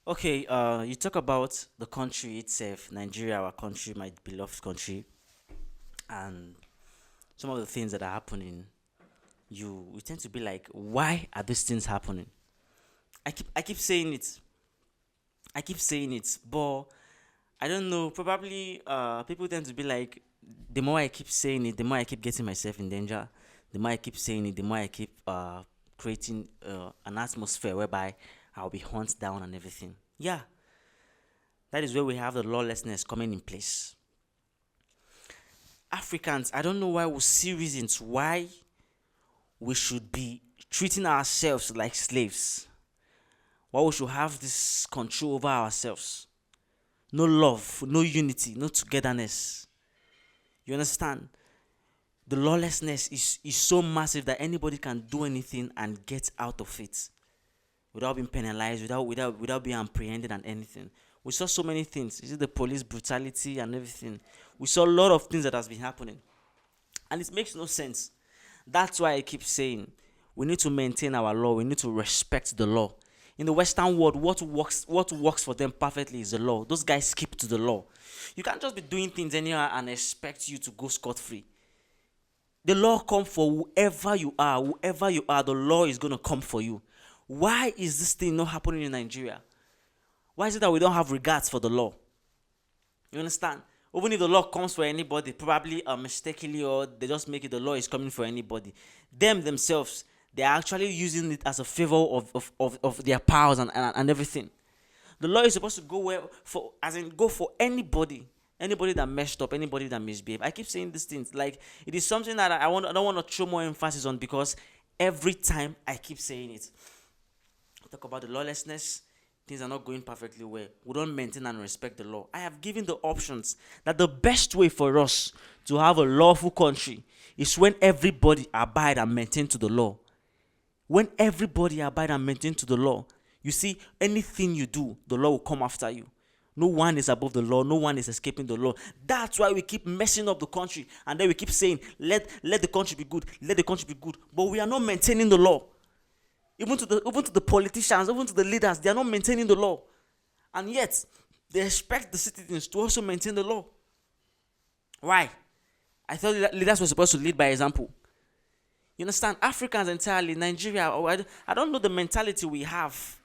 Okay, you talk about the country itself, Nigeria, our country, my beloved country, and some of the things that are happening. You tend to be like, why are these things happening? I keep saying it. I keep saying it, but I don't know. Probably, people tend to be like, the more I keep saying it, the more I keep getting myself in danger. The more I keep saying it, the more I keep creating an atmosphere whereby I'll be hunted down and everything. Yeah, that is where we have the lawlessness coming in place. Africans, I don't know why we see reasons why we should be treating ourselves like slaves. Why we should have this control over ourselves. No love, no unity, no togetherness. You understand? The lawlessness is so massive that anybody can do anything and get out of it without being penalized, without being apprehended and anything. We saw so many things. You see the police brutality and everything. We saw a lot of things that has been happening. And it makes no sense. That's why I keep saying we need to maintain our law. We need to respect the law. In the Western world, what works for them perfectly is the law. Those guys keep to the law. You can't just be doing things anyhow and expect you to go scot free. The law come for whoever you are. Whoever you are, the law is gonna come for you. Why is this thing not happening in Nigeria? Why is it that we don't have regards for the law? You understand? Even if the law comes for anybody, probably mistakenly, or they just make it the law is coming for anybody, them themselves, they are actually using it as a favor of their powers and everything. The law is supposed to go where for as in go for anybody that messed up, anybody that misbehaved. I keep saying these things like it is something that I don't want to throw more emphasis on because every time I keep saying it. Talk about the lawlessness, things are not going perfectly well. We don't maintain and respect the law. I have given the options that the best way for us to have a lawful country is when everybody abide and maintain to the law. When everybody abide and maintain to the law, you see, anything you do, the law will come after you. No one is above the law. No one is escaping the law. That's why we keep messing up the country. And then we keep saying, let the country be good. Let the country be good. But we are not maintaining the law. Even to the politicians, even to the leaders, they are not maintaining the law. And yet, they expect the citizens to also maintain the law. Why? I thought leaders were supposed to lead by example. You understand? Africans entirely, Nigeria, I don't know the mentality we have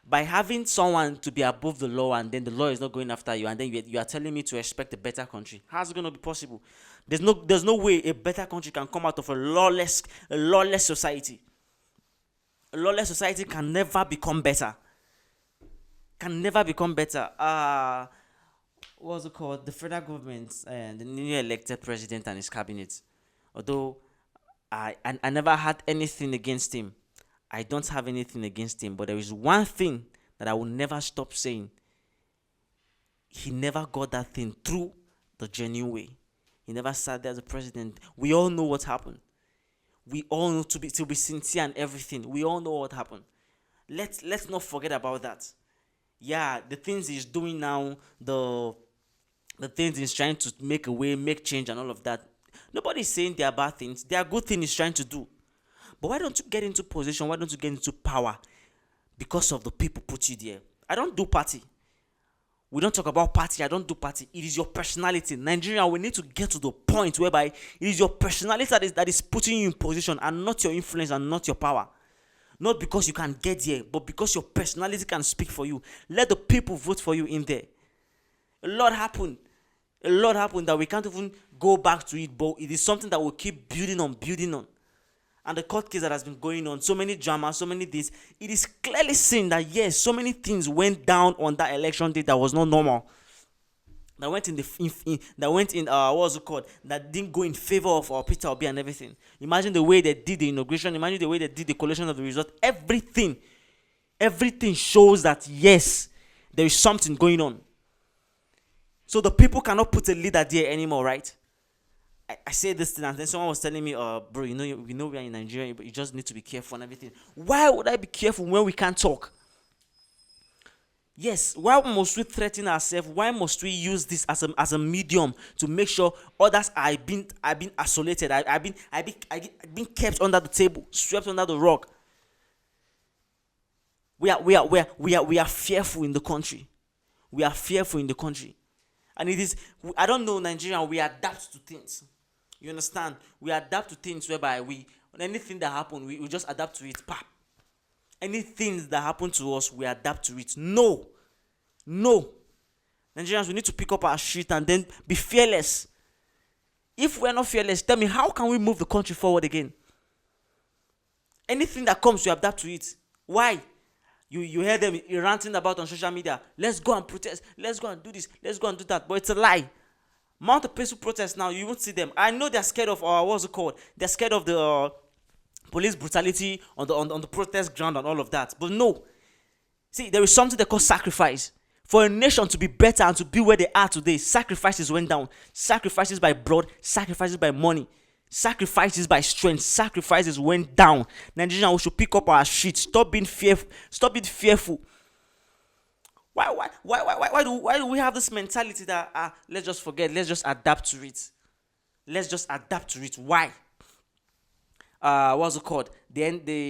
by having someone to be above the law and then the law is not going after you and then you are telling me to expect a better country. How's it going to be possible? There's no way a better country can come out of a lawless society. A lawless society can never become better. Can never become better. What's it called? The federal government and the newly elected president and his cabinet. Although I never had anything against him. I don't have anything against him. But there is one thing that I will never stop saying. He never got that thing through the genuine way. He never sat there as a president. We all know what happened. We all know to be sincere and everything. We all know what happened. Let's not forget about that. Yeah, the things he's doing now, the things he's trying to make a way, make change, and all of that. Nobody's saying they are bad things. They are good things he's trying to do. But why don't you get into position? Why don't you get into power? Because of the people put you there. I don't do party. We don't talk about party. I don't do party. It is your personality. Nigeria, we need to get to the point whereby it is your personality that is putting you in position and not your influence and not your power. Not because you can get there, but because your personality can speak for you. Let the people vote for you in there. A lot happened. A lot happened that we can't even go back to it, but it is something that we'll keep building on. And the court case that has been going on, so many dramas, so many things, it is clearly seen that yes, so many things went down on that election day that was not normal. That went in what's it called? That didn't go in favor of Peter Obi and everything. Imagine the way they did the inauguration. Imagine the way they did the collation of the result. Everything shows that yes, there is something going on. So the people cannot put a leader there anymore, right? I say this thing and then someone was telling me, bro, we know we are in Nigeria, but you just need to be careful and everything. Why would I be careful when we can't talk? Yes, why must we threaten ourselves? Why must we use this as a medium to make sure others are being isolated? I've been kept under the table, swept under the rug. We are fearful in the country. We are fearful in the country. And it is, I don't know, Nigerian, we adapt to things. You understand? We adapt to things whereby anything that happens, we just adapt to it. Pap. Anything that happen to us, we adapt to it. No. Nigerians, we need to pick up our shit and then be fearless. If we're not fearless, tell me, how can we move the country forward again? Anything that comes, you adapt to it. Why? You hear them ranting about on social media. Let's go and protest. Let's go and do this. Let's go and do that. But it's a lie. Amount of peaceful protests now, you won't see them. I know they're scared of what's it called? They're scared of the police brutality on the protest ground and all of that. But no. See, there is something they call sacrifice. For a nation to be better and to be where they are today, sacrifices went down. Sacrifices by blood, sacrifices by money, sacrifices by strength, sacrifices went down. Nigerians, we should pick up our shit. Stop being fearful. Stop being fearful. Why do we have this mentality that let's just forget, let's just adapt to it? Let's just adapt to it. Why? What's it called? The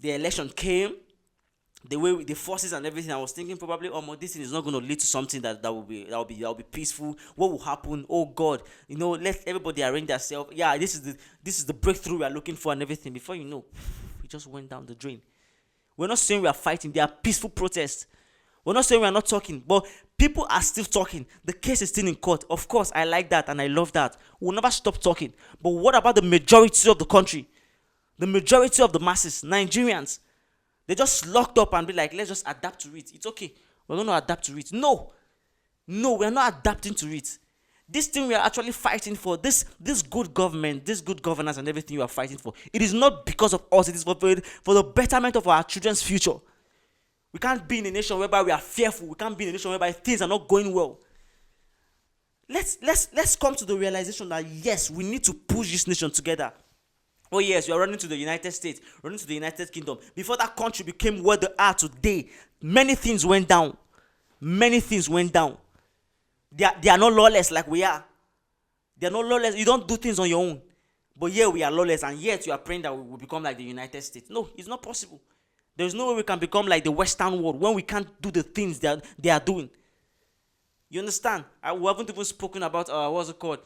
election came. The way the forces and everything, I was thinking probably, this thing is not going to lead to something that will be peaceful. What will happen? Oh God, let everybody arrange themselves. Yeah, this is the breakthrough we are looking for and everything. Before you know, it just went down the drain. We're not saying we are fighting. They are peaceful protests. We're not saying we are not talking, but people are still talking. The case is still in court. Of course, I like that and I love that. We'll never stop talking. But what about the majority of the country? The majority of the masses, Nigerians? They just locked up and be like, let's just adapt to it. It's okay. We're going to adapt to it. No, we're not adapting to it. This thing we are actually fighting for, this good government, this good governance and everything you are fighting for, it is not because of us. It is for the betterment of our children's future. We can't be in a nation whereby we are fearful. We can't be in a nation whereby things are not going well. Let's come to the realization that yes, we need to push this nation together. Oh yes, we are running to the United States, running to the United Kingdom. Before that country became what they are today, many things went down. Many things went down. They are not lawless like we are. They are not lawless. You don't do things on your own. But here we are lawless, and yet you are praying that we will become like the United States. No, it's not possible. There is no way we can become like the Western world when we can't do the things that they are doing. You understand? We haven't even spoken about what's it called?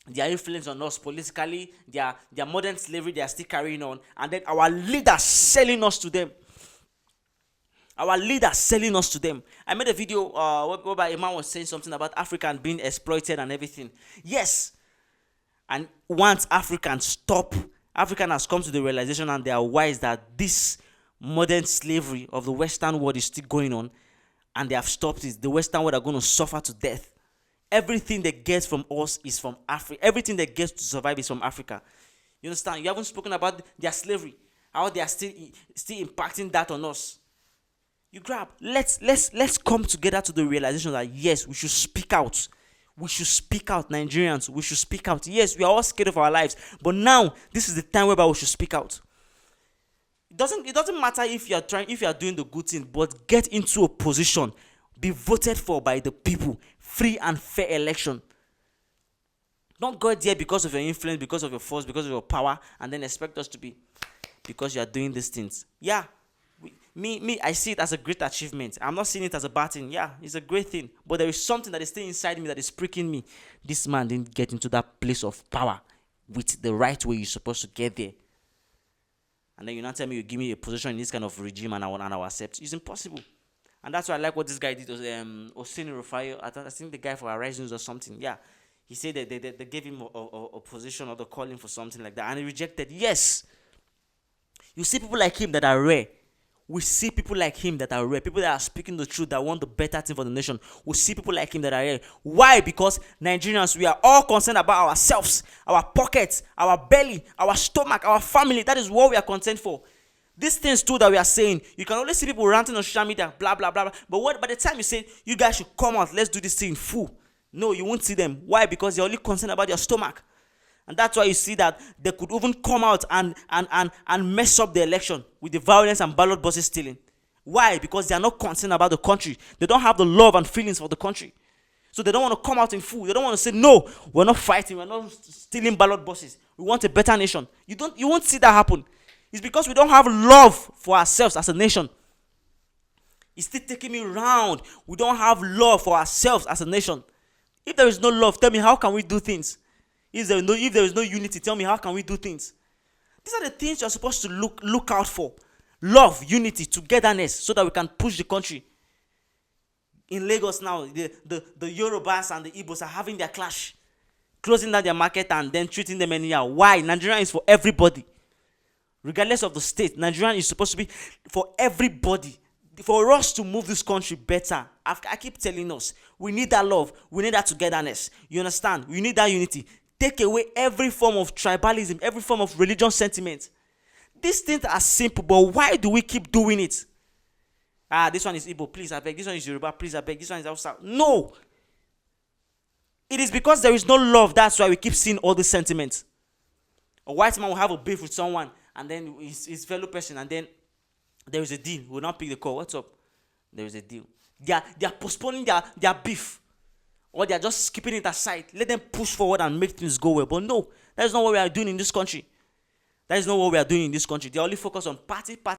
Their influence on us politically, their modern slavery they are still carrying on, and then our leaders selling us to them. Our leaders selling us to them. I made a video whereby a man was saying something about African being exploited and everything. Yes, and once African has come to the realization and they are wise that this modern slavery of the Western world is still going on, and they have stopped it. The Western world are going to suffer to death. Everything they get from us is from Africa. Everything they get to survive is from Africa. You understand? You haven't spoken about their slavery, how they are still impacting that on us. You grab. Let's come together to the realization that yes, we should speak out. We should speak out, Nigerians. We should speak out. Yes, we are all scared of our lives, but now this is the time whereby we should speak out. It doesn't matter if you are doing the good thing, but get into a position. Be voted for by the people. Free and fair election. Don't go there because of your influence, because of your force, because of your power, and then expect us to be because you are doing these things. Yeah, I see it as a great achievement. I'm not seeing it as a bad thing. Yeah, it's a great thing. But there is something that is still inside me that is pricking me. This man didn't get into that place of power with the right way you're supposed to get there. And then you not tell me you give me a position in this kind of regime and I will accept. It's impossible. And that's why I like what this guy did. Osini Rufai, I think the guy for Arise News or something. Yeah, he said that they gave him a position or the calling for something like that, and he rejected. Yes, you see people like him that are rare. We see people like him that are rare. People that are speaking the truth, that want the better thing for the nation. We see people like him that are rare. Why? Because Nigerians, we are all concerned about ourselves, our pockets, our belly, our stomach, our family. That is what we are concerned for. These things too that we are saying, you can only see people ranting on social media, blah, blah, blah, blah. But by the time you say, you guys should come out, let's do this thing full. No, you won't see them. Why? Because you're only concerned about your stomach. And that's why you see that they could even come out and mess up the election with the violence and ballot boxes stealing. Why? Because they are not concerned about the country. They don't have the love and feelings for the country. So they don't want to come out in full. They don't want to say, no, we're not fighting. We're not stealing ballot boxes. We want a better nation. You won't see that happen. It's because we don't have love for ourselves as a nation. It's still taking me round. We don't have love for ourselves as a nation. If there is no love, tell me, how can we do things? If there is no unity, tell me, how can we do things? These are the things you're supposed to look out for. Love, unity, togetherness, so that we can push the country. In Lagos now, the Yorubas and the Igbos are having their clash, closing down their market and then treating them anyhow. Why? Nigeria is for everybody. Regardless of the state, Nigeria is supposed to be for everybody. For us to move this country better, I keep telling us, we need that love, we need that togetherness. You understand? We need that unity. Take away every form of tribalism, every form of religious sentiment. These things are simple, but why do we keep doing it? This one is Igbo, please I beg. This one is Yoruba, please I beg. This one is Hausa. No. It is because there is no love. That's why we keep seeing all these sentiments. A white man will have a beef with someone, and then his fellow person, and then there is a deal. We'll not pick the call. What's up? There is a deal. They are postponing their beef, or they are just keeping it aside. Let them push forward and make things go well. But no, that is not what we are doing in this country. That is not what we are doing in this country. They only focus on party,